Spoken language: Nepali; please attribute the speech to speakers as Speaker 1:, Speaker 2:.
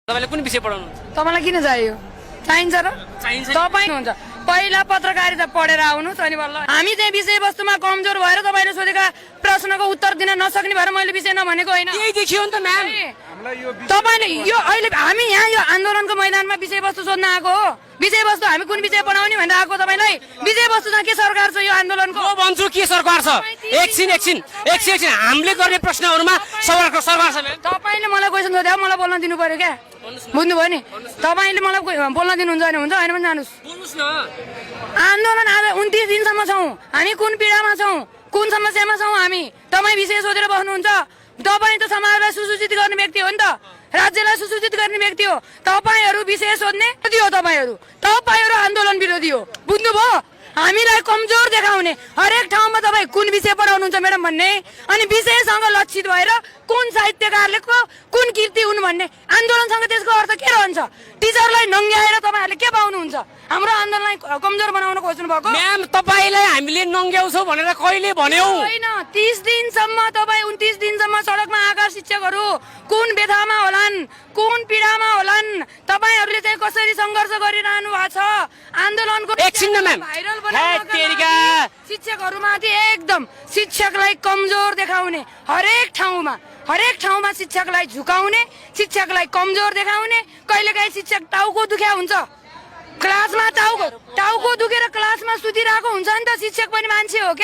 Speaker 1: तपाईले कुन विषय पढाउनु
Speaker 2: तपाईलाई किन चाहियो चाहिन्छ र
Speaker 1: चाहिन्छ
Speaker 2: तपाई हुन्छ पहिला पत्रकारिता पढेर आउनुस् अनि बल्ल हामी चाहिँ विषयवस्तुमा कमजोर भएर तपाईले सोधेका प्रश्नको उत्तर दिन नसक्ने भएर मैले विषय नभनेको होइन
Speaker 1: यही देखियो नि त म्याम
Speaker 2: तपाईले यो अहिले हामी यहाँ यो आन्दोलनको मैदानमा विषयवस्तु सोध्न आएको हो विषयवस्तु हामी कुन विषय बनाउने भनेर आएको तपाईलाई विषयवस्तु चाहिँ के सरकार छ यो आन्दोलनको
Speaker 1: म भन्छु के सरकार छ एकछिन हामीले गर्ने प्रश्नहरुमा सरकारको सरकार छ म्याम
Speaker 2: तपाईले मलाई क्वेशन सोध्यो मलाई बोल्न दिनु पर्यो क्या बुझ्नुभयो नि तपाईले मलाई बोल्न दिनुहुन्छ भने हुन्छ होइन भने जानुस्
Speaker 1: बोल्नुस् न
Speaker 2: आन्दोलन आज 29 दिनसम्म छौं हामी कुन पीडामा छौं कुन समस्यामा छौं हामी तपाई विषय सोधेर बस्नुहुन्छ तपाई त समाजलाई सुसूचित गर्ने व्यक्ति हो नि त राज्यलाई सुसूचित गर्ने व्यक्ति हो तपाईहरु विषय सोध्ने विरोधी हो तपाईहरु आन्दोलन विरोधी हो बुझ्नुभयो हामीलाई कमजोर देखाउने हरेक ठाउँमा तपाई कुन विषय पढाउनुहुन्छ म्याडम भन्ने अनि विषयसँग लक्षित भएर कुन साहित्यकारले कुन कीर्ति हुन् भन्ने आन्दोलनसँग त्यसको अर्थ के रहन्छ टिचरलाई नङ्ग्याएर तपाईहरुले के पाउनुहुन्छ हाम्रो आन्दोलनलाई कमजोर बनाउन खोज्नु भएको
Speaker 1: म्याम तपाईलाई हामीले नङ्ग्याउँछौ भनेर कहिले भन्यौ
Speaker 2: हैन 30 दिनसम्म तपाई 29 दिनसम्म सडकमा आएका शिक्षकहरु कुन व्यथामा होलान् कुन पीडामा होलान् तपाईहरुले चाहिँ कसरी संघर्ष गरिरहनु भएको छ आन्दोलनको
Speaker 1: एकछिन न म्याम
Speaker 2: भाइरल
Speaker 1: तेरिका
Speaker 2: शिक्षकहरुमाथि एकदम शिक्षकलाई कमजोर देखाउने हरेक ठाउँमा शिक्षकलाई झुकाउने शिक्षकलाई कमजोर देखाउने कहिलेकाहीँ शिक्षक टाउको दुख्या हुन्छ क्लासमा टाउको दुखेर क्लासमा सुतिरहेको हुन्छ नि त शिक्षक पनि मान्छे हो के